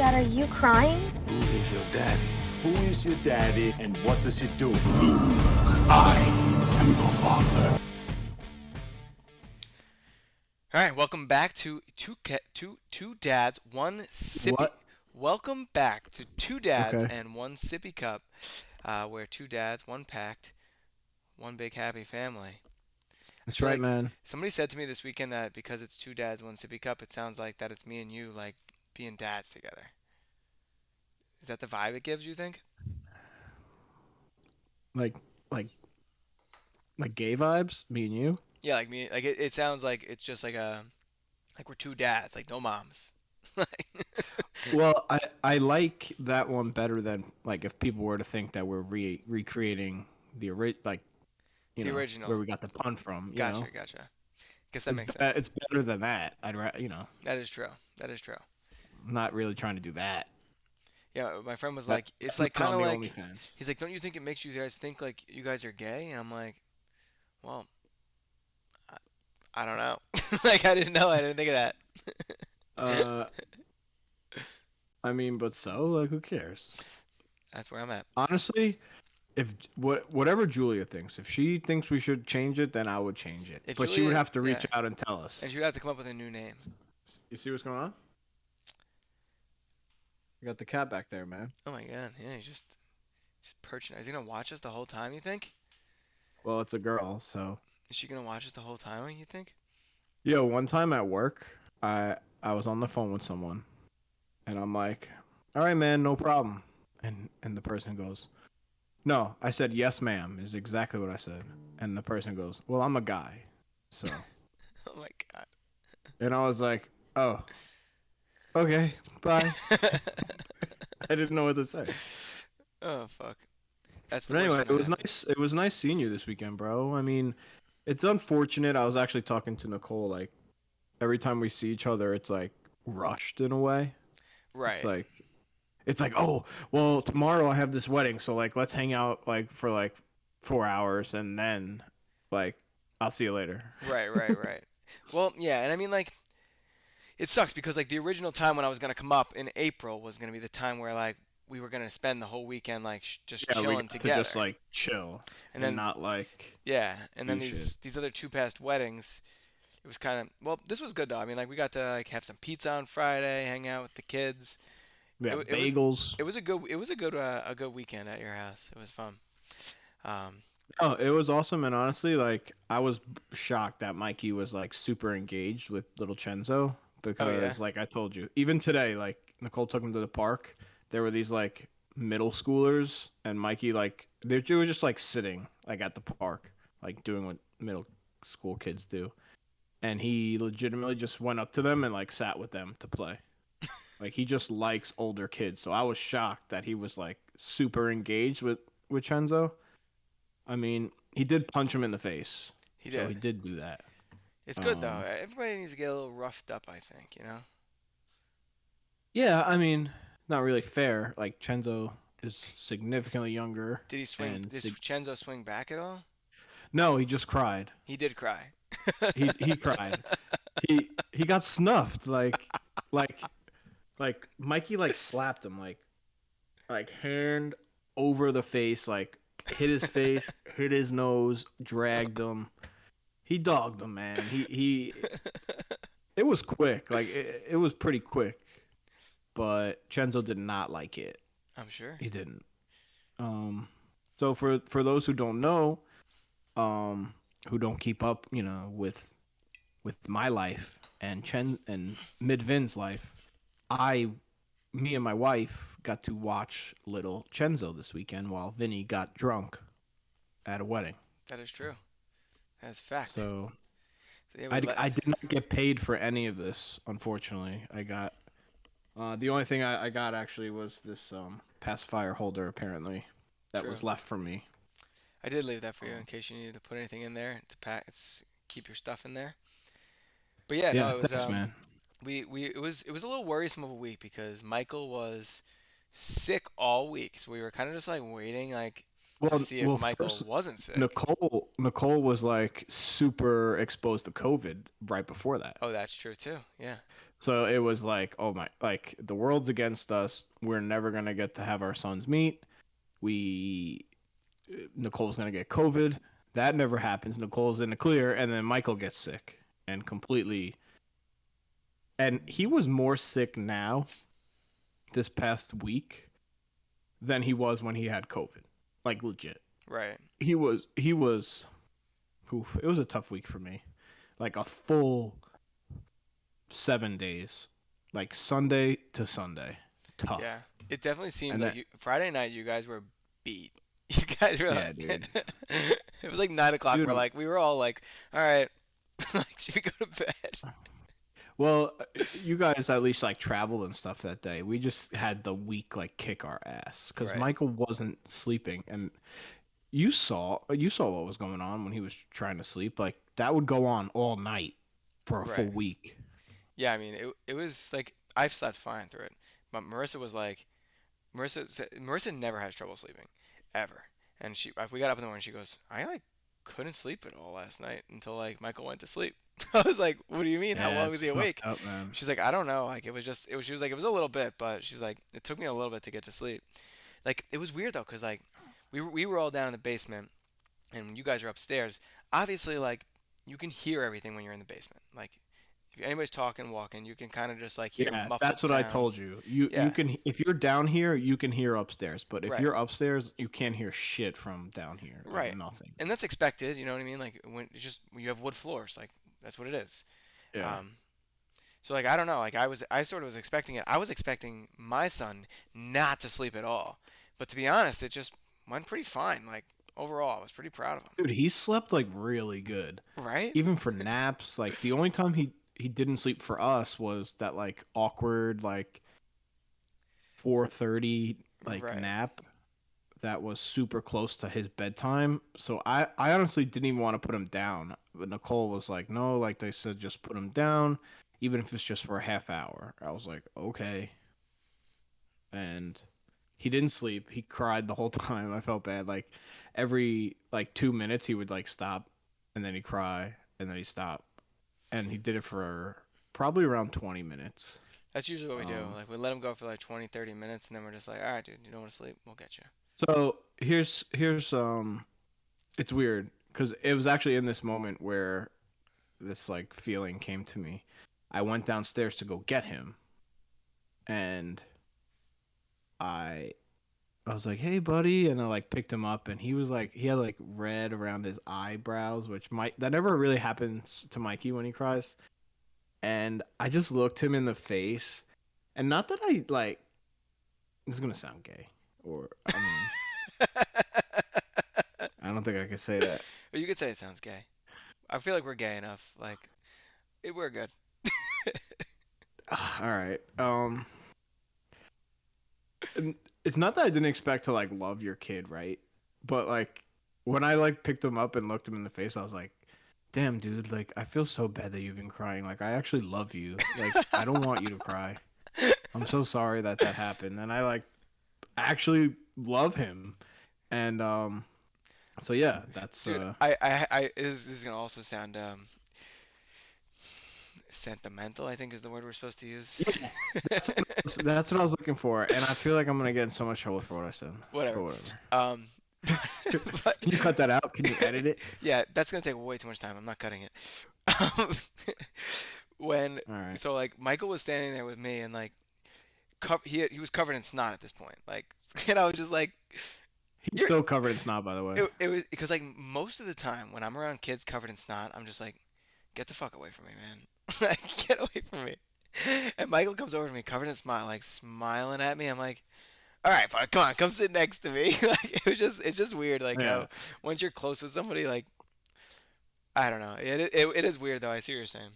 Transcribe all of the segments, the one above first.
Dad, are you crying? Who is your daddy? Who is your daddy and what does he do? I am your father. All right, welcome back to two dads, one sippy. What? Welcome back to two dads Okay. and one sippy cup, where two dads, one packed, one big happy family. That's feel right, like man. Somebody said to me this weekend that because it's two dads, one sippy cup, it sounds like that it's me and you like being dads together. Is that the vibe it gives, you think? Like, like, like gay vibes. Me and you. Yeah, like me. Like it sounds like it's just like we're two dads, like no moms. Well, I like that one better than like if people were to think that we're recreating like The original. where we got the pun from. Gotcha, know? gotcha. Guess that makes sense. It's better than that. That is true. That is true. I'm not really trying to do that. Yeah, my friend was That- like, it's that's like not kind of on the like, OnlyFans. he's like, don't you think it makes you guys think like you guys are gay? And I'm like, well, I don't know. Like I didn't know. I didn't think of that. Uh, I mean, but so like, who cares? That's where I'm at. Honestly, if whatever Julia thinks, if she thinks we should change it, then I would change it. If But she Julia- would have to reach yeah. out and tell us. And you have to come up with a new name. You see what's going on? You got the cat back there, man. Oh my god, yeah, he's just perching. Is he gonna watch us the whole time? You think? Well, it's a girl, so. Is she gonna watch us the whole time? You think? Yo, one time at work, I was on the phone with someone, and I'm like, "All right, man, no problem." And the person goes, "No," I said, "Yes, ma'am," is exactly what I said. And the person goes, "Well, I'm a guy," so. Oh my god. And I was like, "Oh, okay, bye." I didn't know what to say. Oh fuck. That's the But worst anyway, one it was to happen. nice. It was nice seeing you this weekend, bro. I mean, it's unfortunate. I was actually talking to Nicole. Like, every time we see each other, it's like rushed in a way. Right. It's like, oh, well, tomorrow I have this wedding, so like, let's hang out like for like 4 hours, and then like, I'll see you later. Right. Well, yeah, and I mean like it sucks because like the original time when I was gonna come up in April was gonna be the time where like we were gonna spend the whole weekend like just Yeah, we chilling got to together. just like chill And and then- not like. Yeah, and then do these other two past weddings, it was kind of well. This was good though. I mean, like we got to like have some pizza on Friday, hang out with the kids. We had it was- bagels. It was a good weekend at your house. It was fun. Um, Oh, it was awesome, and honestly, like I was shocked that Mikey was like super engaged with little Cenzo because, like I told you, even today, like Nicole took him to the park. There were these like middle schoolers, and Mikey like they were just like sitting like at the park, like doing what middle school kids do, and he legitimately just went up to them and like sat with them to play. Like he just likes older kids, so I was shocked that he was like super engaged with Cenzo. I mean, he did punch him in the face. he So did. he did do that. It's good though. Um, Everybody needs to get a little roughed up. I think you know. Yeah, I mean, not really fair. Like Cenzo is significantly younger. Did he swing? and Did Cenzo swing back at all? No, he just cried. He did cry. He cried. He got snuffed. Like Mikey like slapped him like hand over the face, like hit his face, hit his nose, dragged him. He dogged him, man. He it was quick. Like it was pretty quick. But Cenzo did not like it. I'm sure. He didn't. So for those who don't know, who don't keep up, with my life and Midvin's life, me and my wife got to watch little Cenzo this weekend while Vinny got drunk at a wedding. That is true. That's fact. So So, yeah, I did not get paid for any of this, unfortunately. I got the only thing I got actually was this pacifier holder apparently that was True. left for me. I did leave that for you in case you needed to put anything in there. It's keep your stuff in there. But yeah, Yeah, no, it was thanks, man. it was a little worrisome of a week because Michael was sick all week, so we were kind of just like waiting like to see if Michael first, wasn't sick. Nicole was like super exposed to COVID right before that. Oh, that's true too. Yeah. So it was like, oh my, like the world's against us. We're never gonna get to have our sons meet. We Nicole's gonna get COVID. That never happens. Nicole's in the clear, and then Michael gets sick and completely. And he was more sick now, this past week, than he was when he had COVID. Like legit. Right. He was. He was. Oof, it was a tough week for me. Like a full 7 days, like Sunday to Sunday. Tough. Yeah. It definitely seemed And like that, Friday night you guys were beat. You guys were yeah, like, dude. it was like 9 o'clock. Dude, We were all like, all right, like, should we go to bed? well, you guys at least like traveled and stuff that day. We just had the week like kick our ass because Right. Michael wasn't sleeping, and you saw what was going on when he was trying to sleep. Like that would go on all night for a full Right. week. Yeah, I mean, it was like I've slept fine through it, but Marissa was like, Marissa never has trouble sleeping, ever. And we got up in the morning, she goes, I like couldn't sleep at all last night until like Michael went to sleep. I was like, what do you mean? How Yeah, long it's was he awake? fucked up, man. She's like, I don't know. Like she was like, it was a little bit, but she's like, it took me a little bit to get to sleep. Like it was weird though, cause like we were all down in the basement, and when you guys are upstairs, obviously like you can hear everything when you're in the basement. Like if anybody's talking, walking, you can kind of just like hear Yeah, muffled that's what I told sounds. you. You Yeah, can if you're down here, you can hear upstairs, but if right, you're upstairs, you can't hear shit from down here. Like right, nothing. and that's expected. You know what I mean? Like when it's just when you have wood floors, like that's what it is. Yeah. Um, so like I don't know. Like I sort of was expecting it. I was expecting my son not to sleep at all, but to be honest, it just went pretty fine. Like overall, I was pretty proud of him. Dude, he slept like really good. Right? Even for naps, like the only time he didn't sleep for us was that like awkward like 4:30 like Right. nap that was super close to his bedtime. So I honestly didn't even want to put him down. But Nicole was like, "No, like they said just put him down even if it's just for a half hour." I was like, "Okay." And he didn't sleep. He cried the whole time. I felt bad. Like every like 2 minutes he would like stop and then he'd cry and then he'd stop. And he did it for probably around 20 minutes. That's usually what we do. Um, Like we let him go for like 20, 30 minutes, and then we're just like, all right, dude, you don't want to sleep? We'll get you. so here's it's weird because it was actually in this moment where this like feeling came to me. I went downstairs to go get him and I I was like, "Hey, buddy," and I like picked him up, and he was like, he had like red around his eyebrows, which might that never really happens to Mikey when he cries. And I just looked him in the face, and not that I like. This is gonna sound gay, or I mean, I don't think I could say that. But you could say it sounds gay. I feel like we're gay enough. Like we're good. All right. And it's not that I didn't expect to like love your kid, right? But like when I like picked him up and looked him in the face, I was like, "Damn, dude, like I feel so bad that you've been crying. Like I actually love you. Like I don't want you to cry. I'm so sorry that that happened." And I like actually love him. And so yeah, that's Dude, this is gonna also sound sentimental. I think is the word we're supposed to use. yeah, that's what I was looking for. And I feel like I'm gonna get in so much trouble for what I said. Whatever. But whatever. Um, but Can you cut that out? Can you edit it? yeah, that's gonna take way too much time. I'm not cutting it. Um, when All right. so like Michael was standing there with me and like he was covered in snot at this point. Like and I was just like He's you're, still covered in snot, by the way. it was because like most of the time when I'm around kids covered in snot, I'm just like, get the fuck away from me, man. Like get away from me. And Michael comes over to me covered in snot, like smiling at me. I'm like, all right, bud, come on, come sit next to me. Like it's just weird, like Yeah. how once you're close with somebody, like I don't know, it is weird though. I see what you're saying.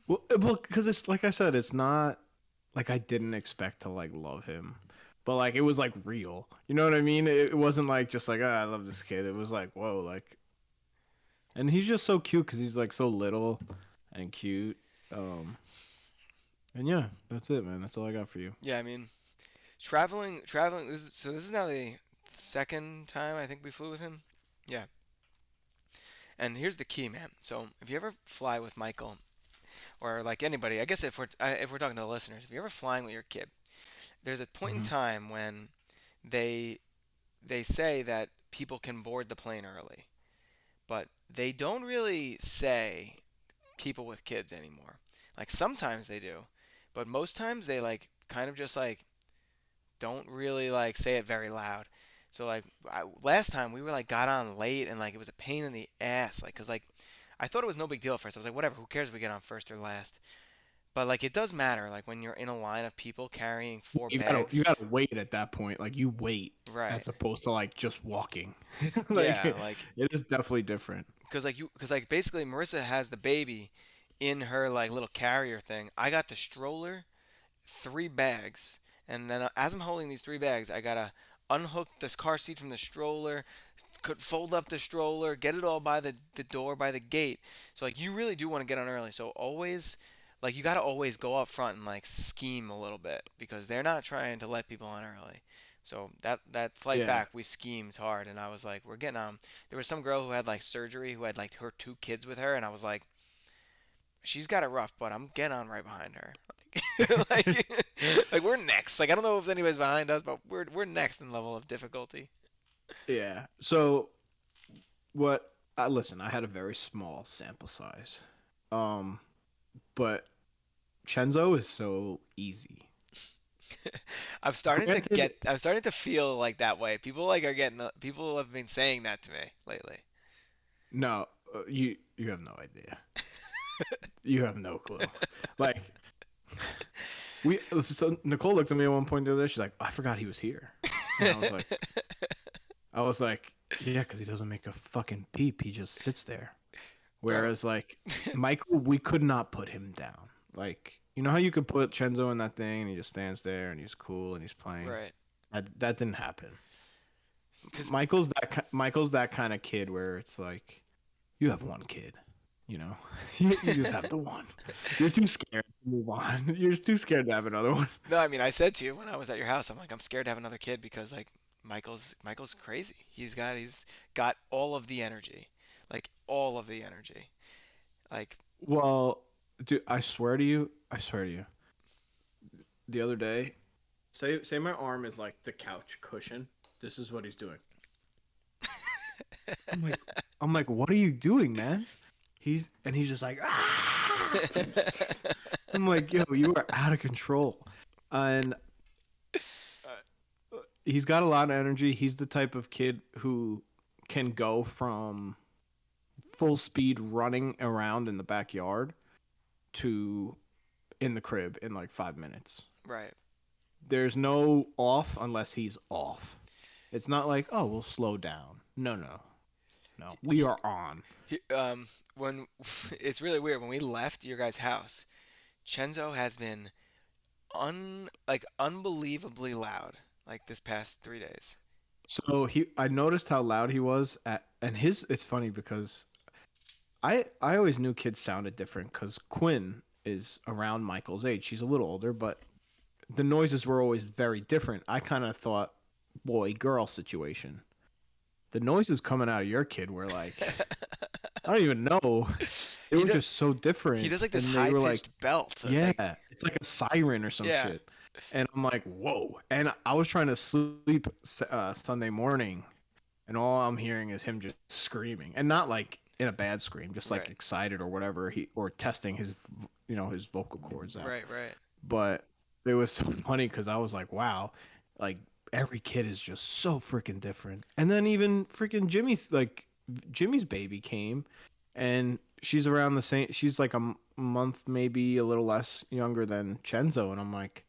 Well, because it's like I said, it's not like I didn't expect to like love him, but like it was like real. You know what I mean? It wasn't like just like, I love this kid. It was like, whoa, like, and he's just so cute because he's like so little and cute. Um, and yeah, that's it, man. That's all I got for you. Yeah, I mean, traveling. This is now the second time I think we flew with him. Yeah. And here's the key, man. So if you ever fly with Michael, or like anybody, I guess if we're talking to the listeners, if you're ever flying with your kid, there's a point in Hmm. time when they they say that people can board the plane early, but they don't really say people with kids anymore. Like sometimes they do, but most times they like kind of just like don't really like say it very loud. So like last time we were like got on late and like it was a pain in the ass like cuz like I thought it was no big deal at first. I was like whatever, who cares if we get on first or last. But like it does matter like when you're in a line of people carrying four You bags. gotta wait at that point. Like you wait Right. as opposed to like just walking. Like Yeah, like it is definitely different. cuz like basically Marissa has the baby in her like little carrier thing. I got the stroller, three bags, and then as I'm holding these three bags, I gotta unhook this car seat from the stroller, could fold up the stroller, get it all by the door by the gate. So like you really do want to get on early. So always like you gotta always go up front and like scheme a little bit because they're not trying to let people on early. So that flight Yeah. back we schemed hard and I was like we're getting on. There was some girl who had like surgery who had like her two kids with her and I was like she's got it rough, but I'm getting on right behind her. Like we're next. Like I don't know if anybody's behind us, but we're next in level of difficulty. Yeah. So what I listen, I had a very small sample size. Um but Cenzo is so easy. Granted, I'm starting to feel like that way. People like are getting people have been saying that to me lately. no, you have no idea. You have no clue. Like so Nicole looked at me at one point the other day. She's like, "I forgot he was here," and I was like, "Yeah, because he doesn't make a fucking peep. He just sits there." Bro, Whereas like Michael, we could not put him down. Like you know how you could put Chenzo in that thing and he just stands there and he's cool and he's playing. right. That didn't happen. Cuz Michael's that kind of kid where it's like you have one kid, you know, you just have the one. You're too scared to move on. You're too scared to have another one. no, I mean I said to you when I was at your house, I'm like I'm scared to have another kid because like Michael's crazy. He's got all of the energy. Like all of the energy. Like Well, dude, I swear to you, the other day, say my arm is like the couch cushion. This is what he's doing. I'm like, what are you doing, man? He's just like, ah! I'm like, yo, you are out of control, and he's got a lot of energy. He's the type of kid who can go from full speed running around in the backyard to in the crib in like 5 minutes. right. There's no off unless he's off. It's not like, oh, we'll slow down. No, no, no. We are on. When it's really weird when we left your guys' house, Chenzo has been unbelievably loud like this past 3 days. So I noticed how loud he was and it's funny because I always knew kids sounded different because Quinn is around Michael's age. She's a little older, but the noises were always very different. I kind of thought boy girl situation. The noises coming out of your kid were like I don't even know. They He were does just so different. he does like this And they high were like, pitched belt. So it's yeah, like it's like a siren or some yeah, shit. And I'm like, whoa. And I was trying to sleep Sunday morning, and all I'm hearing is him just screaming, and not like in a bad scream, just like right, excited or whatever. Or testing his, his vocal cords out. right. But it was so funny because I was like, wow, like every kid is just so freaking different. And then even freaking Jimmy's baby came, and she's around the same. She's like a month, maybe a little less younger than Chenzo, and I'm like,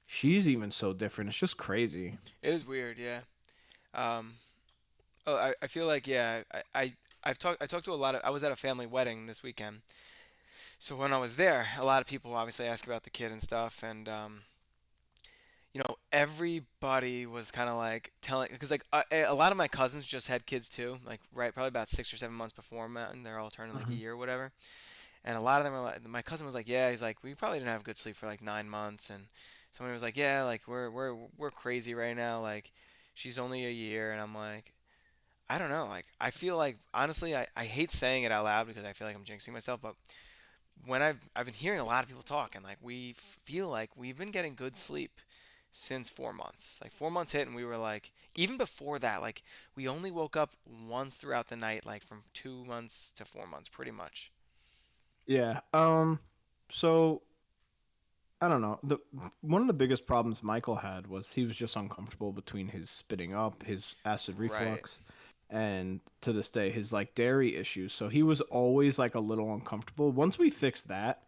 she's even so different. It's just crazy. It is weird, yeah. Um, oh, I feel like yeah, I talked to a lot of I was at a family wedding this weekend. So when I was there, a lot of people obviously ask about the kid and stuff, and everybody was kind of like telling because like a lot of my cousins just had kids too, like right probably about 6 or 7 months before me, and they're all turning like a Hmm. year or whatever. And a lot of them are like, my cousin was like, yeah, he's like, we probably didn't have good sleep for like 9 months, and somebody was like, yeah, like we're crazy right now, like she's only a year, and I'm like, I don't know, like I feel like honestly, I hate saying it out loud because I feel like I'm jinxing myself, but when I've been hearing a lot of people talk, and like we feel like we've been getting good sleep since 4 months. Like 4 months hit, and we were like, even before that, like we only woke up once throughout the night, like from 2 months to 4 months, pretty much. Yeah. So I don't know. The One of the biggest problems Michael had was he was just uncomfortable between his spitting up, his acid Right. reflux, and to this day his like dairy issues. So he was always like a little uncomfortable. Once we fixed that,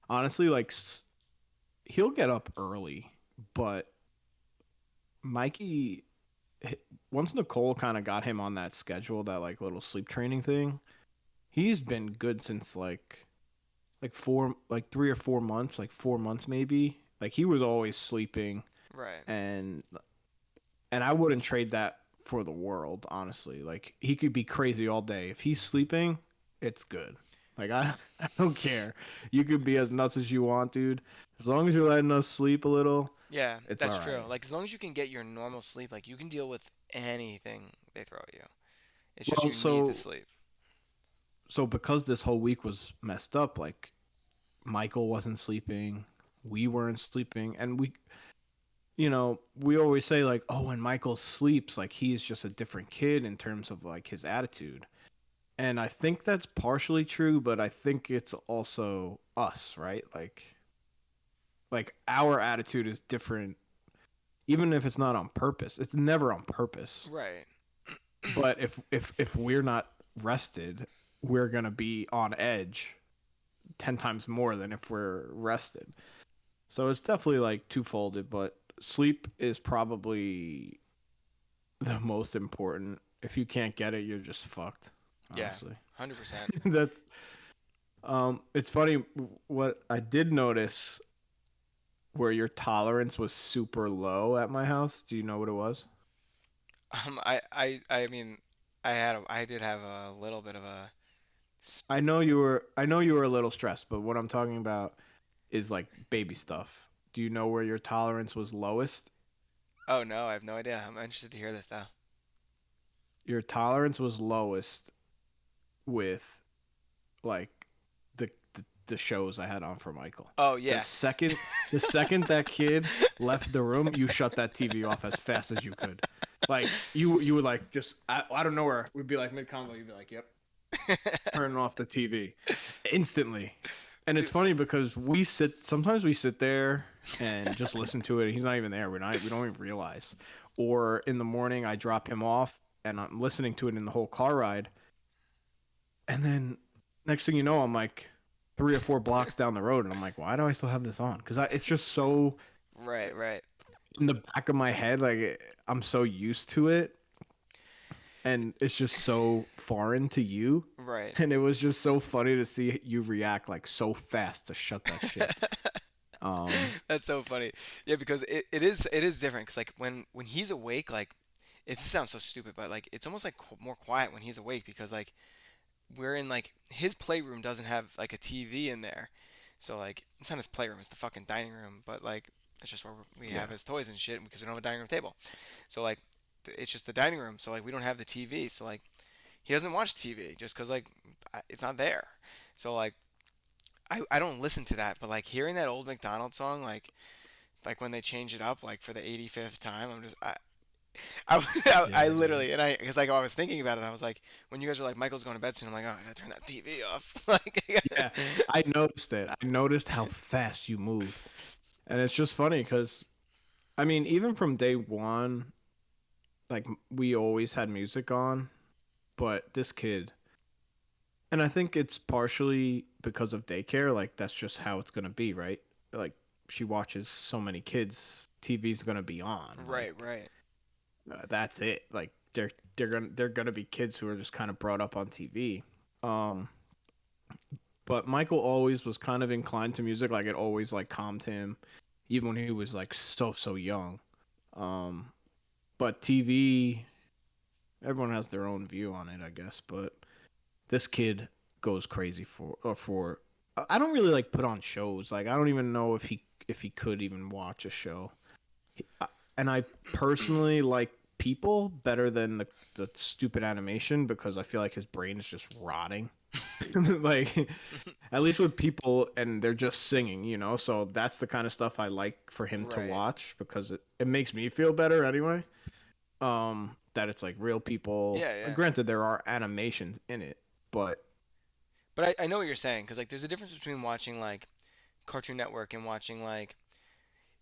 honestly, like he'll get up early, but Mikey, once Nicole kind of got him on that schedule, that like little sleep training thing, he's been good since like 3 or 4 months, like 4 months maybe. Like he was always sleeping, Right. and I wouldn't trade that for the world, honestly. Like he could be crazy all day. If he's sleeping, it's good. Like I don't care. You could be as nuts as you want, dude. As long as you're letting us sleep a little, Yeah, it's that's all true. right. Like as long as you can get your normal sleep, like you can deal with anything they throw at you. It's just Well, you need to so sleep. because this whole week was messed up, like Michael wasn't sleeping, we weren't sleeping, and we always say like, oh, when Michael sleeps, like he's just a different kid in terms of like his attitude. And I think that's partially true, but I think it's also us, right? Like our attitude is different, even if it's not on purpose. It's never on purpose. Right. But if we're not rested, we're gonna be on edge 10 times more than if we're rested. So it's definitely like twofolded, but sleep is probably the most important. If you can't get it, you're just fucked, Yeah. honestly. 100%. That's it's funny what I did notice where your tolerance was super low at my house. Do you know what it was? I mean, I did have a little bit of a. I know you were a little stressed, but what I'm talking about is like baby stuff. Do you know where your tolerance was lowest? Oh no, I have no idea. I'm interested to hear this though. Your tolerance was lowest with like the shows I had on for Michael. Oh The yeah. second the second that kid left the room, you shut that TV off as fast as you could. Like you would like just I don't know where we'd be like mid combo, you'd be like, yep, turning off the TV instantly. And it's Dude, funny because sometimes we sit there and just listen to it. He's not even there. We don't even realize. Or in the morning, I drop him off and I'm listening to it in the whole car ride. And then next thing you know, I'm like 3 or 4 blocks down the road, and I'm like, why do I still have this on? Because it's just so right, right. in the back of my head, like I'm so used to it, and it's just so foreign to you. Right. And it was just so funny to see you react like so fast to shut that shit. That's so funny. Yeah, because it is different. Cause like when he's awake, like it sounds so stupid, but like it's almost like more quiet when he's awake because like we're in like his playroom doesn't have like a TV in there, so like it's not his playroom, it's the fucking dining room. But like it's just where we Yeah, have his toys and shit because we don't have a dining room table. So like it's just the dining room. So like we don't have the TV. So like he doesn't watch TV just because like it's not there. So like I don't listen to that, but like hearing that old McDonald song, like when they change it up, like for the 85th time, I yeah, dude. literally, and because like I was thinking about it, I was like, when you guys were like, Michael's going to bed soon, I'm like, oh, I gotta turn that TV off. Like, Yeah, I noticed it. I noticed how fast you moved, and it's just funny because I mean, even from day one, like we always had music on, but this kid, and I think it's partially because of daycare, like that's just how it's gonna be, right? Like she watches so many kids, TV's gonna be on. right, Like right, that's it. Like they're gonna be kids who are just kind of brought up on TV. Um, but Michael always was kind of inclined to music. Like it always like calmed him, even when he was like so young. Um, but TV, everyone has their own view on it, I guess. But this kid goes crazy for. I don't really like put on shows. Like I don't even know if he could even watch a show. And I personally like people better than the stupid animation because I feel like his brain is just rotting. Like, at least with people and they're just singing, you know? So that's the kind of stuff I like for him to Right. watch because it makes me feel better anyway. That it's like real people. Yeah, yeah. Granted, there are animations in it, but But I know what you're saying because like there's a difference between watching like Cartoon Network and watching like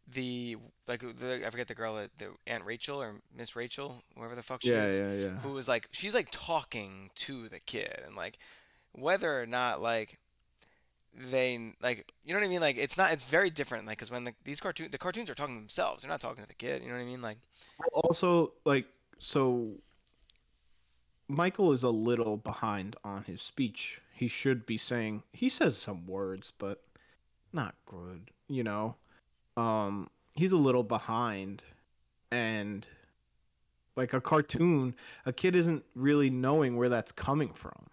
the I forget the girl the Aunt Rachel or Miss Rachel, whoever the fuck she yeah, is, yeah, yeah. who was like she's like talking to the kid and like whether or not like they like you know what I mean like it's very different like because when the cartoons are talking to themselves they're not talking to the kid you know what I mean like Also, like, so Michael is a little behind on his speech. He should be saying he says some words, but not good, you know. He's a little behind, and like a cartoon, a kid isn't really knowing where that's coming from.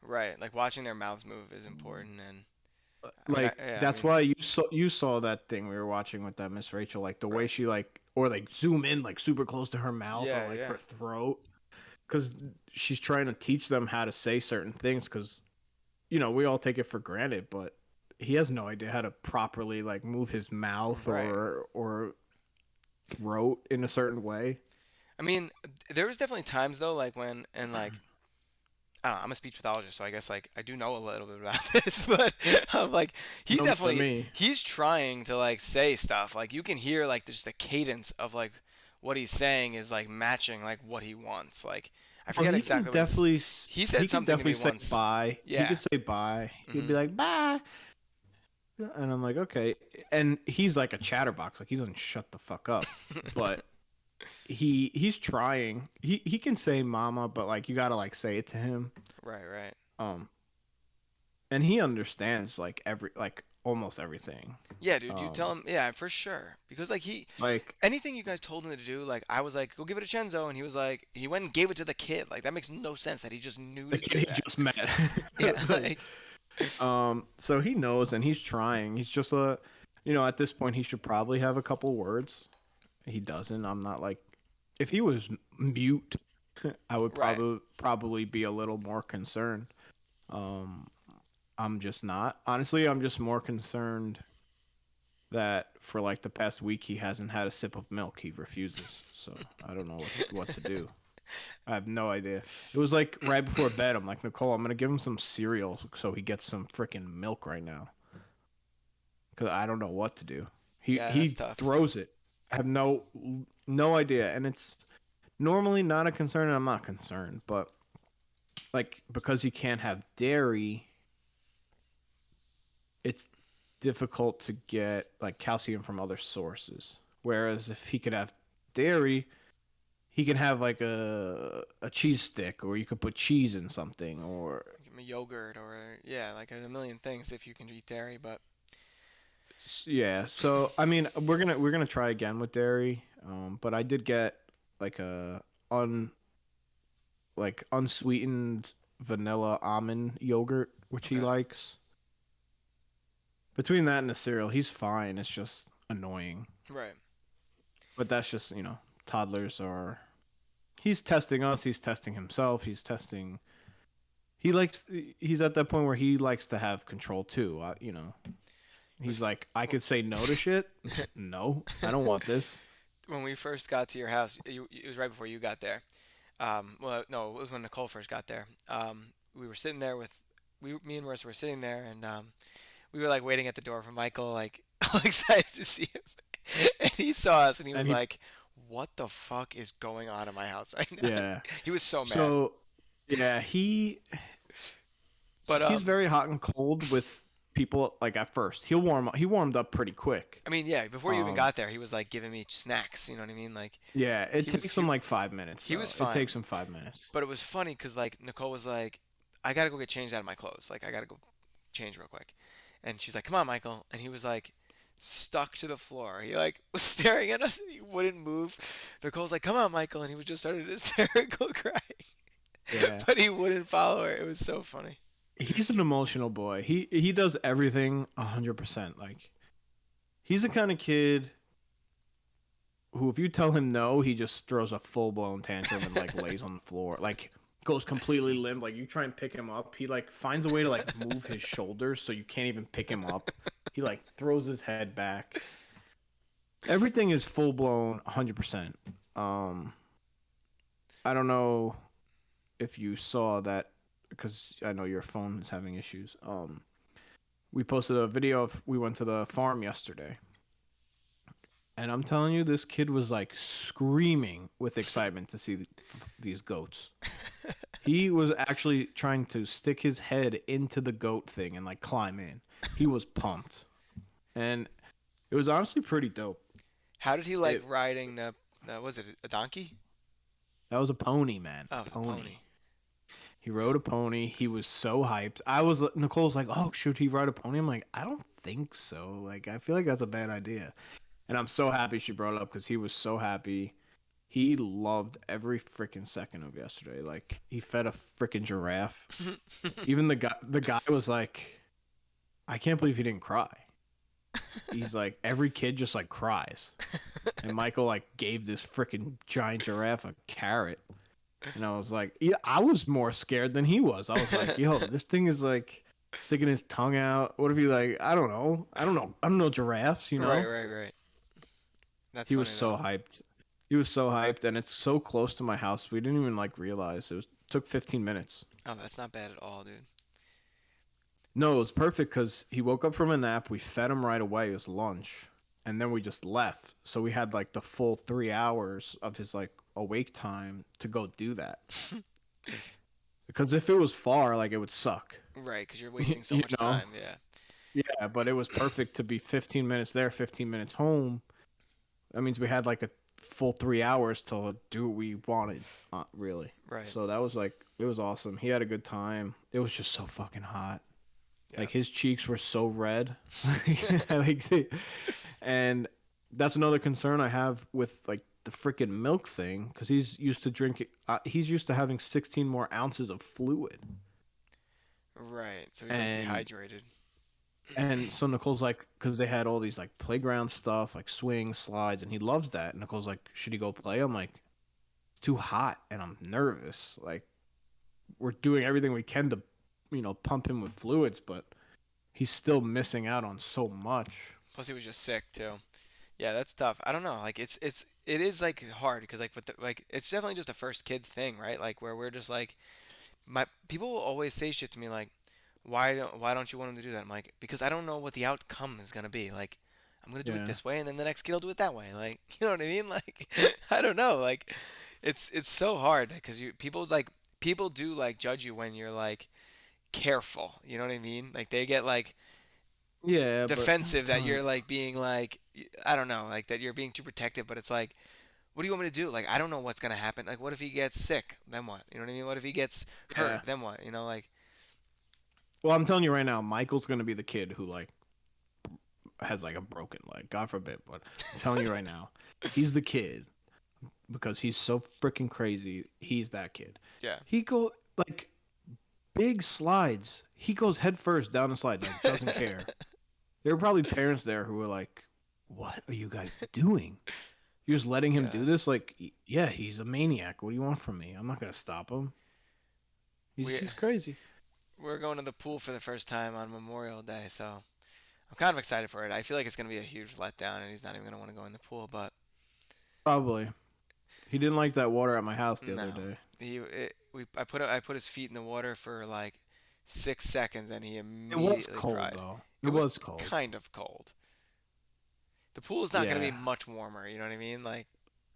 right like watching their mouths move is important and Like yeah I that's mean why you saw that thing we were watching with that Miss Rachel, like the way right she like or like zoom in like super close to her mouth or yeah like yeah her throat, because she's trying to teach them how to say certain things. Because we all take it for granted, but he has no idea how to properly like move his mouth right or throat in a certain way. I mean there was definitely times though like when and like I don't know, I'm a speech pathologist, so I guess like I do know a little bit about this, but like he No more than definitely me. he's trying to like say stuff. Like you can hear like just the cadence of like what he's saying is like matching like what he wants. Like I Well, forget exactly what he he said can something to definitely me say once. bye. He Yeah. could say bye. He'd Hmm. be like bye, and I'm like okay. And he's like a chatterbox. Like he doesn't shut the fuck up. But he's trying. He can say mama, but like you gotta like say it to him. Right, right. Um, and he understands like like almost everything. Yeah, dude, you tell Um, him, yeah, for sure. Because like like anything you guys told him to do, like I was like, go give it to Cenzo, and he was like, he went and gave it to the kid. Like that makes no sense that he just knew the to kid do he that. just met. Yeah, Like, like so he knows and he's trying. He's just at this point he should probably have a couple words. He doesn't. I'm not like, if he was mute, I would right. probably be a little more concerned. Um, I'm just not. Honestly, I'm just more concerned that for like the past week he hasn't had a sip of milk. He refuses. So I don't know what to do. I have no idea. It was like right before bed. I'm like, Nicole, I'm gonna give him some cereal so he gets some freaking milk right now. Cause I don't know what to do. He Yeah, that's he tough. throws it. I have no idea, and it's normally not a concern. And I'm not concerned, but like because he can't have dairy, it's difficult to get like calcium from other sources. Whereas if he could have dairy, he can have like a cheese stick, or you could put cheese in something, or Give him a yogurt or yeah, like a million things if you can eat dairy, but yeah. So I mean, we're gonna try again with dairy. But I did get like a un like unsweetened vanilla almond yogurt, which he okay. likes. Between that and the cereal, he's fine. It's just annoying. Right. But that's just, toddlers are. He's testing us. He's testing himself. He likes. He's at that point where he likes to have control too. It was He's like, I could say no to shit. No, I don't want this. when we first got to your house, it was right before you got there. Well, no, it was when Nicole first got there. We were sitting there me and Marissa were sitting there, and we were like waiting at the door for Michael, like all excited to see him, and he saw us, and he And was he, like, "What the fuck is going on in my house right now?" yeah. He was so mad. So, yeah, But he's very hot and cold with people. Like at first, he warmed up pretty quick. I mean, yeah, before you even Um, got there, he was like giving me snacks. You know what I mean? Like yeah, it he was takes he, him like 5 minutes he though. was It fine. takes him 5 minutes. But it was funny because like Nicole was like, I gotta go get changed out of my clothes. Like I gotta go change real quick. And she's like, come on, Michael. And he was like stuck to the floor. He like was staring at us and he wouldn't move. Nicole's like, come on, Michael. And he was just started hysterical crying. Yeah, But he wouldn't follow her. It was so funny. he's an emotional boy. He does everything 100%. Like he's the kind of kid who, if you tell him no, he just throws a full blown tantrum and like lays on the floor, like goes completely limp. Like you try and pick him up, he like finds a way to like move his shoulders so you can't even pick him up. He like throws his head back. Everything is full blown 100%. I don't know if you saw that because I know your phone is having issues. We posted a video of we went to the farm yesterday. And I'm telling you, this kid was like screaming with excitement to see these goats. He was actually trying to stick his head into the goat thing and like climb in. He was pumped. And it was honestly pretty dope. How did he like riding the was it a donkey? That was a pony, man. Oh, pony. He rode a pony. He was so hyped. Nicole's like, oh, should he ride a pony? I'm like, I don't think so. Like, I feel like that's a bad idea. And I'm so happy she brought it up because he was so happy. He loved every freaking second of yesterday. Like, he fed a freaking giraffe. Even the guy was like, I can't believe he didn't cry. He's like, every kid just like cries. And Michael like gave this freaking giant giraffe a carrot. And I was like, yeah, I was more scared than he was. I was like, yo, this thing is like sticking his tongue out. What if he like, I don't know giraffes, you know? Right. That's he was so hyped. He was so hyped, and it's so close to my house. We didn't even like realize took 15 minutes. Oh, that's not bad at all, dude. No, it was perfect because he woke up from a nap. We fed him right away. It was lunch, and then we just left. So we had like the full 3 hours of his like awake time to go do that. Because if it was far, like it would suck. Right, because you're wasting so much time. Yeah. Yeah, but it was perfect to be 15 minutes there, 15 minutes home. That means we had like a full 3 hours to do what we wanted, really. Right. So that was like, it was awesome. He had a good time. It was just so fucking hot. Yeah. Like his cheeks were so red. And that's another concern I have with like the freaking milk thing because he's used to drinking. He's used to having 16 more ounces of fluid. Right. So he's like dehydrated. And so Nicole's like, because they had all these like playground stuff, like swings, slides, and he loves that. And Nicole's like, should he go play? I'm like, it's too hot and I'm nervous. Like, we're doing everything we can to, pump him with fluids, but he's still missing out on so much. Plus, he was just sick too. Yeah, that's tough. I don't know. Like, it is like hard because it's definitely just a first kid thing, right? Like where we're just like, people will always say shit to me like, why don't you want him to do that? I'm like, because I don't know what the outcome is gonna be. Like, I'm gonna do it this way, and then the next kid will do it that way. Like, you know what I mean? Like, I don't know. Like, it's so hard because people do like judge you when you're like careful. You know what I mean? Like they get like defensive that you're like being like, I don't know, like that you're being too protective. But it's like, what do you want me to do? Like, I don't know what's gonna happen. Like, what if he gets sick? Then what? You know what I mean? What if he gets hurt? Then what? You know, like. Well, I'm telling you right now, Michael's gonna be the kid who like has like a broken leg. God forbid, but I'm telling you right now, he's the kid because he's so freaking crazy. He's that kid. Yeah. He go like big slides. He goes head first down the slide. Like, doesn't care. There were probably parents there who were like, "What are you guys doing? You're just letting him do this? Like, yeah, he's a maniac. What do you want from me? I'm not gonna stop him. He's crazy." We're going to the pool for the first time on Memorial Day, so I'm kind of excited for it. I feel like it's going to be a huge letdown, and he's not even going to want to go in the pool, but... Probably. He didn't like that water at my house the other day. I put his feet in the water for like 6 seconds, and he immediately It was cold, cried. though. It was cold. Kind of cold. The pool is not going to be much warmer, you know what I mean? Like...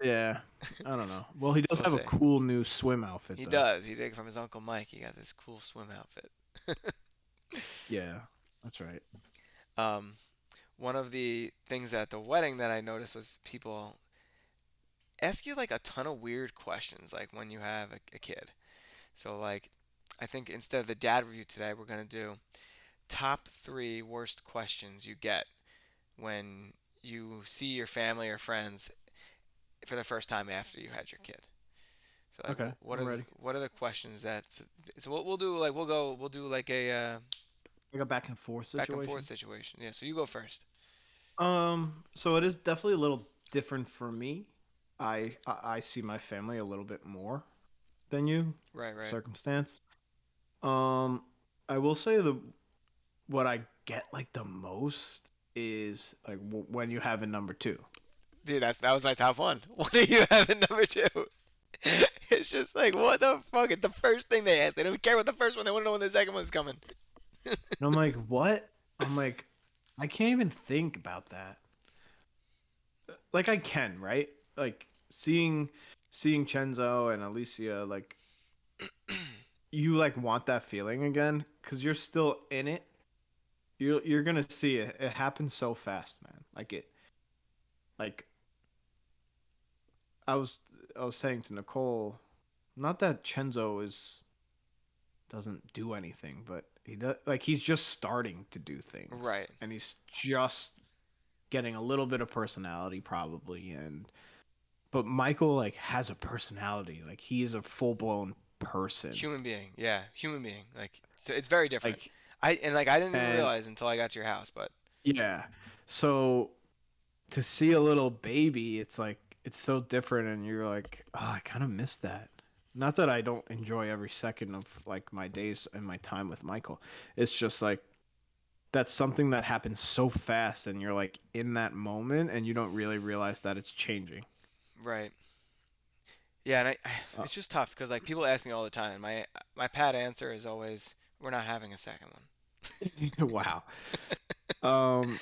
Yeah, I don't know. Well, he does have a cool new swim outfit. He does. He did it from his Uncle Mike. He got this cool swim outfit. Yeah, that's right. One of the things at the wedding that I noticed was people ask you like a ton of weird questions, like when you have a kid. So like, I think instead of the dad review today, we're gonna do top 3 worst questions you get when you see your family or friends for the first time after you had your kid. So like, okay, what are the questions that? So what we'll do like a back and forth situation. Back and forth situation. Yeah. So you go first. So it is definitely a little different for me. I see my family a little bit more than you, Right, right. circumstance. Um, I will say what I get like the most is like when you have a number two. Dude, that was my top one. What do you have at number two? It's just like, what the fuck? It's the first thing they ask. They don't care what the first one. They want to know when the second one's coming. And I'm like, what? I'm like, I can't even think about that. Like I can, right? Like seeing Cenzo and Alicia, like you like want that feeling again because you're still in it. You're gonna see it. It happens so fast, man. Like I was I was saying to Nicole, not that Cenzo is doesn't do anything, but he does like he's just starting to do things, Right. and he's just getting a little bit of personality probably, and but Michael like has a personality, like he is a full blown person, Human being. Yeah, human being. Like, so it's very different. like I didn't even and realize until I got to your house, but yeah, so to see a little baby, it's like it's so different, and you're like, oh, I kind of miss that. Not that I don't enjoy every second of like my days and my time with Michael. It's just like that's something that happens so fast, and you're like in that moment, and you don't really realize that it's changing. right. Yeah, and Uh, it's just tough because like people ask me all the time. My pat answer is always, "We're not having a second one." wow. Um,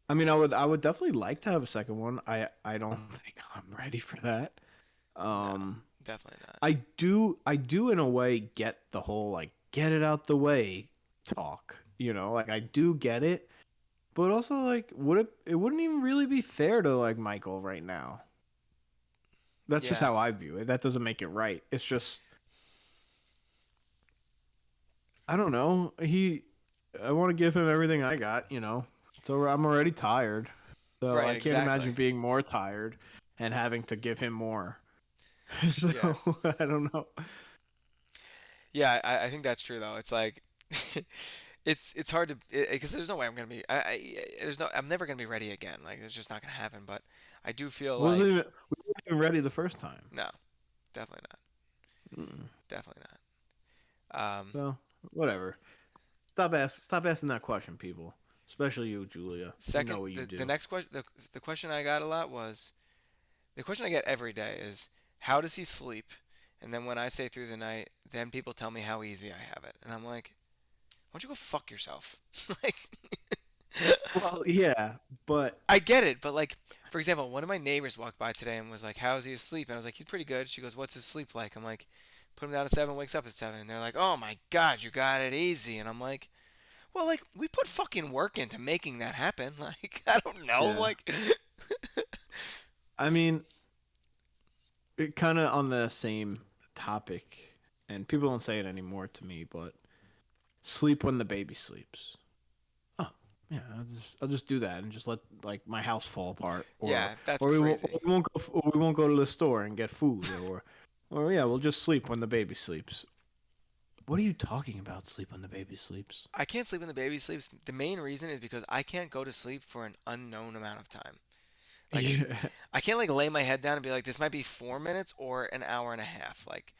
I mean, I would definitely like to have a second one. I don't think I'm ready for that. No, Um, definitely not. I do in a way get the whole like get it out the way talk. Like I do get it, but also like it wouldn't even really be fair to like Michael right now. That's just Yeah, how I view it. That doesn't make it right. It's just I don't know. I want to give him everything I got. So I'm already tired. So right, I can't exactly. imagine being more tired and having to give him more. So Yeah, I don't know. yeah. I think that's true though. It's like it's hard to because there's no way I'm gonna be. There's no. I'm never gonna be ready again. Like it's just not gonna happen. But I do feel like We weren't even ready the first time. no, definitely not. Mm. Definitely not. So whatever. Stop asking that question, people. Especially you, Julia. You know Second, what you the do. next question, the question I got a lot was the question I get every day is how does he sleep? And then when I say through the night, then people tell me how easy I have it, and I'm like, why don't you go fuck yourself? Like, Well, yeah, but I get it, but like, for example, one of my neighbors walked by today and was like, "How's he asleep?" And I was like, "He's pretty good." She goes, "What's his sleep like?" I'm like, "Put him down at 7, wakes up at 7." And they're like, "Oh my God, you got it easy." And I'm like, "Well, like, we put fucking work into making that happen." Like, I don't know, yeah. like, I mean, it kind of on the same topic, and people don't say it anymore to me, but sleep when the baby sleeps. Oh, yeah, I'll just do that and just let like my house fall apart, or yeah, that's or we won't crazy. we won't go or we won't go to the store and get food, or yeah, we'll just sleep when the baby sleeps. What are you talking about? Sleep when the baby sleeps? I can't sleep when the baby sleeps. The main reason is because I can't go to sleep for an unknown amount of time. Like, Yeah. I can't like lay my head down and be like, this might be 4 minutes or an hour and a half. Like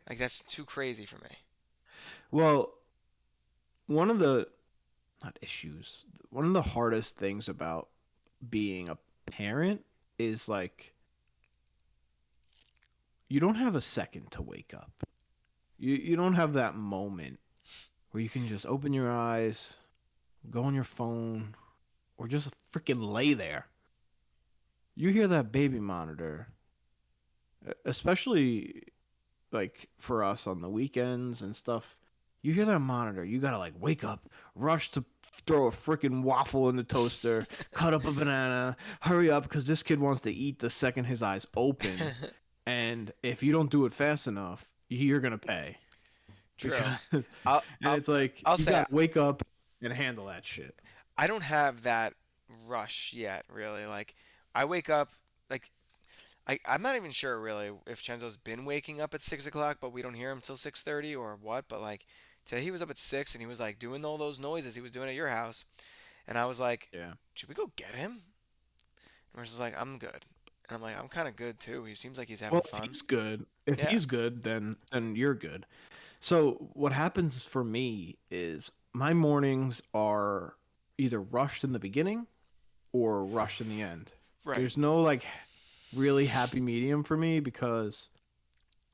that's too crazy for me. Well, one of the not issues, one of the hardest things about being a parent is like you don't have a second to wake up. You don't have that moment where you can just open your eyes, go on your phone, or just freaking lay there. You hear that baby monitor, especially like for us on the weekends and stuff. You hear that monitor, you gotta like wake up, rush to throw a freaking waffle in the toaster, cut up a banana, hurry up because this kid wants to eat the second his eyes open. And if you don't do it fast enough, you're gonna pay True. because I'll and I'll it's like I'll you say gotta wake up and handle that shit. I don't have that rush yet, really. Like I wake up like I'm not even sure really if Chenzo's been waking up at 6 o'clock, but we don't hear him till 6:30 or what. But like today he was up at 6 and he was like doing all those noises he was doing at your house, and I was like, Yeah. should we go get him? And we're just like, I'm good. And I'm like, I'm kind of good too. He seems like he's having Well, if fun. he's good, if Yeah. he's good, then you're good. So what happens for me is my mornings are either rushed in the beginning or rushed in the end. Right. There's no like really happy medium for me because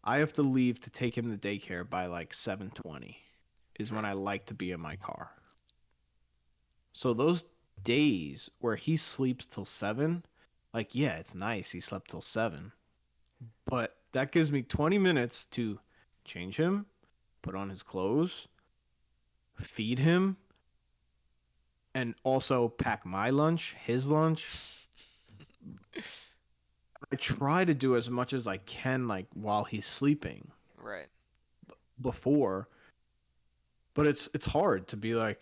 I have to leave to take him to daycare by like 7:20 is when Right. I like to be in my car. So those days where he sleeps till 7, like yeah, it's nice he slept till 7, but that gives me 20 minutes to change him, put on his clothes, feed him, and also pack my lunch, his lunch. I try to do as much as I can like while he's sleeping Right. before, but it's hard to be like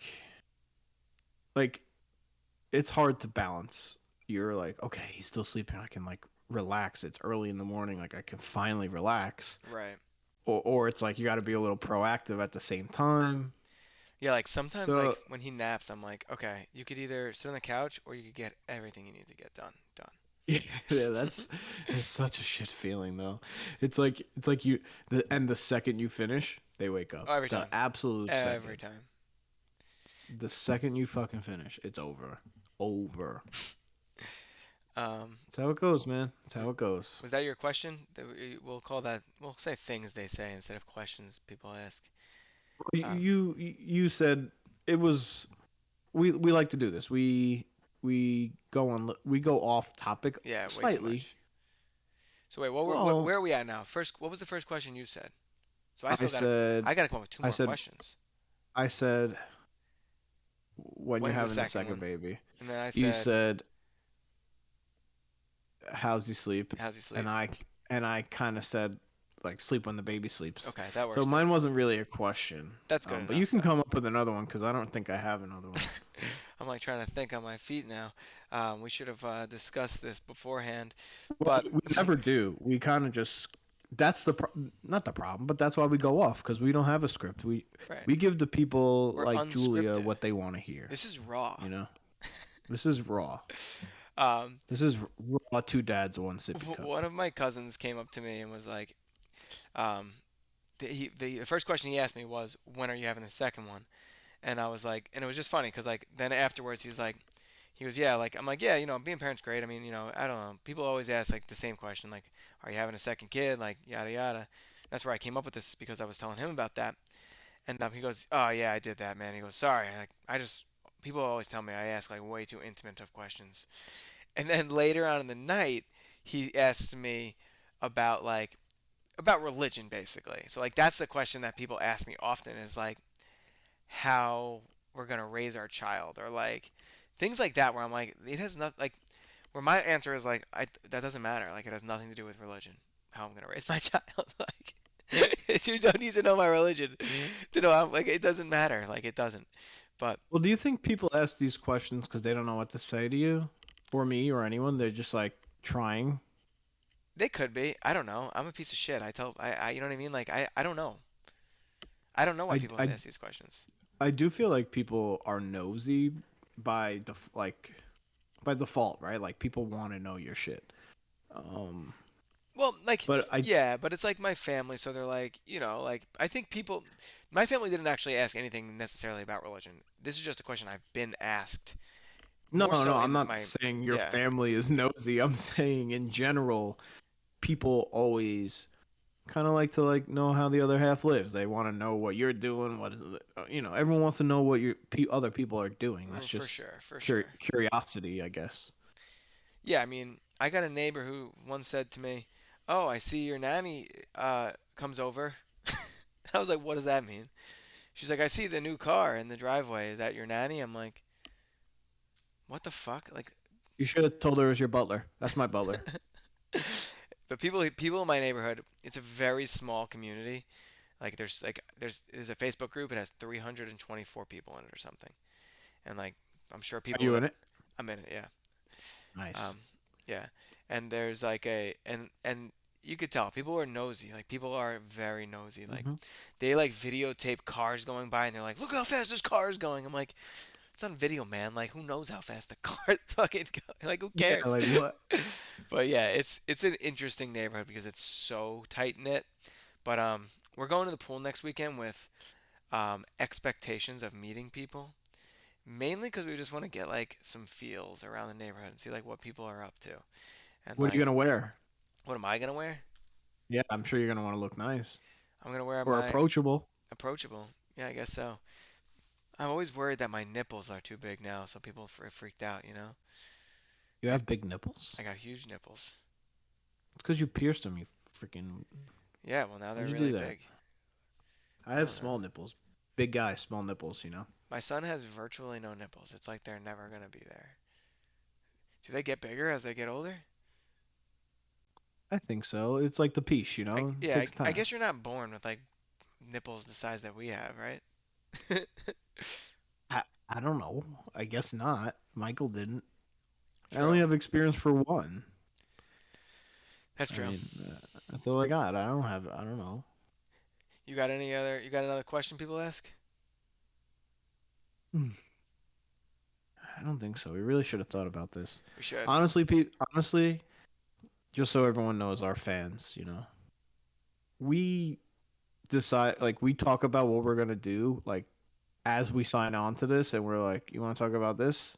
it's hard to balance. You're like, okay, he's still sleeping. I can like relax. It's early in the morning. Like I can finally relax. Right. Or it's like you got to be a little proactive at the same time. Yeah, like sometimes like So when he naps, I'm like, okay, you could either sit on the couch or you could get everything you need to get done. Done. yeah, that's it's such a shit feeling though. It's like the second you finish, they wake up. Oh, every The time. absolute Every second. time. The second you fucking finish, it's over. Over. Um, That's how it goes, man. That's was how it goes. was that your question? We'll call that. We'll say things they say instead of questions people ask. Um, You said it was we like to do this. We go off topic yeah, way too slightly. much. So wait, Well, where are we at now? First, what was the first question you said? So I said I gotta come up with two I more said questions. I said when you're When's the having the second second one? baby. And then I You said, said how's he sleep? how's he sleep? And I kind of said like sleep when the baby sleeps. Okay, that So works then. mine wasn't really a question. That's good But you enough can then. come up with another one because I don't think I have another one. I'm like trying to think on my feet now. We should have discussed this beforehand, Well, but we never do. We kind of just that's not the problem, but that's why we go off because we don't have a script. right, We give the people we're like Julia unscripted. what they want to hear. This is raw. You know, this is raw. Um, This is raw. Two dads, one sippy cup. one of my cousins came up to me and was like, um, the first question he asked me was, "When are you having the second one?" And I was like, and it was just funny because like then afterwards he goes, yeah, like I'm like, yeah, being a parent's great. I mean, I don't know. People always ask like the same question, like, are you having a second kid? Like yada yada. That's where I came up with this because I was telling him about that, and he goes, oh yeah, I did that, man. He goes, sorry, like I just people always tell me I ask like way too intimate of questions, and then later on in the night he asks me about about religion basically. So like that's the question that people ask me often is like how we're gonna raise our child or like things like that where I'm like it has not like where my answer is like that doesn't matter like it has nothing to do with religion how I'm gonna raise my child like you don't need to know my religion to know how like it doesn't matter like it doesn't but Well, do you think people ask these questions because they don't know what to say to you, or me, or anyone? They're just like trying. they could be I don't know I'm a piece of shit I you know what I mean like I don't know I don't know why I, people I, ask these questions I do feel like people are nosy by by default, right? Like people want to know your shit. Um, Well, like, but I yeah, but it's like my family, so they're like, like, I think people, my family didn't actually ask anything necessarily about religion. This is just a question I've been asked, no, more no, so I'm in not my, saying your yeah, family is nosy. I'm saying in general, people always kind of like to like know how the other half lives. They want to know what you're doing. Everyone wants to know what other people are doing. That's for just sure, for sure. curiosity, I guess. Yeah, I mean, I got a neighbor who once said to me, "Oh, I see your nanny comes over." I was like, "What does that mean?" She's like, "I see the new car in the driveway. Is that your nanny?" I'm like, "What the fuck?" Like, You should have told her it was your butler. That's my butler. but people in my neighborhood, it's a very small community. There's a Facebook group. It has 324 people in it or something, and like I'm sure Are people you that in it? I'm in it, yeah, Nice. yeah. And there's like and you could tell people are nosy. Like people are very nosy. Like Hmm. they like videotape cars going by and they're like, look how fast this car is going. I'm like, it's on video, man. Like, who knows how fast the car fucking go? Like, who Yeah, cares? like what? But yeah, it's an interesting neighborhood because it's so tight knit. But we're going to the pool next weekend with expectations of meeting people. Mainly because we just want to get like some feels around the neighborhood and see like what people are up to. And What are you like, gonna wear? what am I gonna wear? Yeah, I'm sure you're gonna want to look nice I'm gonna wear or my approachable. approachable. Yeah, I guess so. I'm always worried that my nipples are too big now, so people freaked out. You know, You have big nipples. I got huge nipples. It's because you pierced them. You freaking. Yeah, well now they're Why'd you really do that? big. I I have don't know. small nipples. Big guy, small nipples. You know. My son has virtually no nipples. It's like they're never gonna be there. Do they get bigger as they get older? I think so. It's like the piece. You I, know. It yeah, takes I time. guess you're not born with like nipples the size that we have, right? I don't know. I guess not. Michael didn't. I True. only have experience for one. That's I true. mean, that's all I got. I don't have. I don't know. You got any other? You got another question people ask? Hmm. I don't think so. We really should have thought about this. We should. Honestly, honestly, just so everyone knows, our fans, you know, we decide like we talk about what we're gonna do like as we sign on to this, and we're like, you want to talk about this?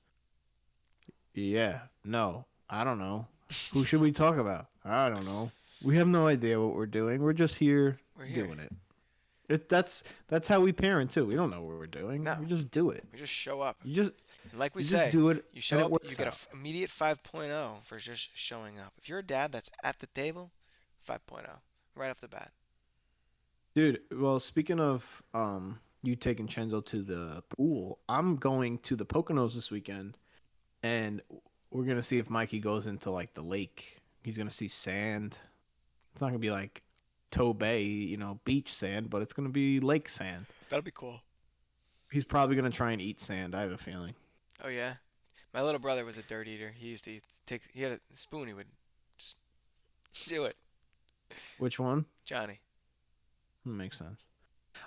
Yeah. No. I don't know. Who should we talk about? I don't know. We have no idea what we're doing. We're just here We're here. doing it. That's how we parent too. We don't know what we're doing. No. We just do it. We just show up. You just And like we you say, just do it. you and show it up, you works get an out. immediate 5.0 for just showing up. If you're a dad that's at the table, 5.0 right off the bat. Dude, well, speaking of you taking Cenzo to the pool, I'm going to the Poconos this weekend, and we're gonna see if Mikey goes into like the lake. He's gonna see sand. It's not gonna be like Toe Bay, you know, beach sand, but it's gonna be lake sand. That'll be cool. He's probably gonna try and eat sand. I have a feeling. Oh yeah. My little brother was a dirt eater. He used to he had a spoon, he would just do it. Which one? Johnny. Makes sense.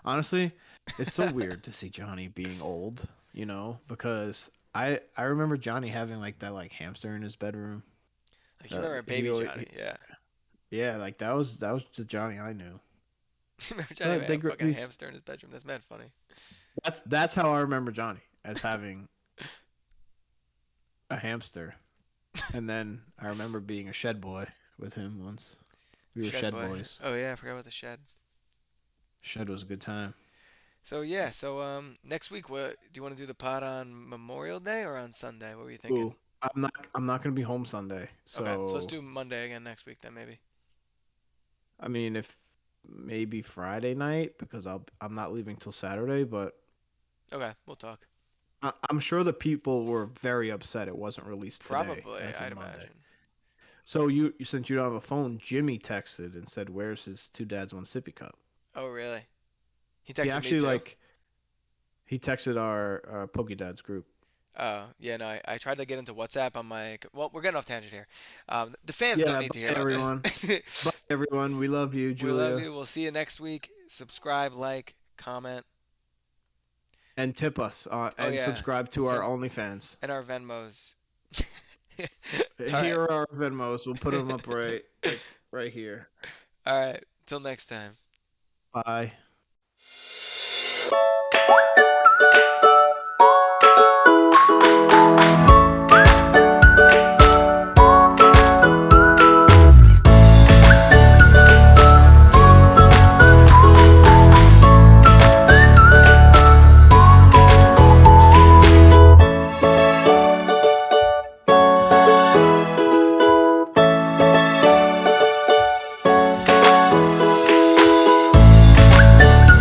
Honestly, it's so weird to see Johnny being old, you know, because I remember Johnny having like that like hamster in his bedroom. Like you remember baby Johnny, yeah. Yeah, like that was the Johnny I knew. Remember Johnny They had a fucking these- hamster in his bedroom? That's mad funny. That's how I remember Johnny, as having a hamster. And then I remember being a shed boy with him once. We were shed boy. boys. Oh yeah, I forgot about the shed. Shed was a good time. So yeah, next week, what do you want to do the pod on Memorial Day or on Sunday? What were you thinking? Ooh, I'm not gonna be home Sunday. So, Okay, so let's do Monday again next week then maybe. I mean, if maybe Friday night because I'm not leaving till Saturday, but Okay, we'll talk. I'm sure the people were very upset it wasn't released today. Probably, as of I'd Monday. imagine. So since you don't have a phone, Jimmy texted and said, "Where's his two dads, one sippy cup?" Oh really? He He texted actually me too. he texted our Poke Dads group. Oh yeah, no, I tried to get into WhatsApp on my. Well, we're getting off tangent here. The fans don't need to hear everyone. about this. Bye, everyone. We love you, We Julia. love you. We'll see you next week. Subscribe, like, comment, And tip us and yeah. subscribe to our OnlyFans. and our Venmos. Here are our Venmos. We'll put them up right here. All right. Till next time. Bye.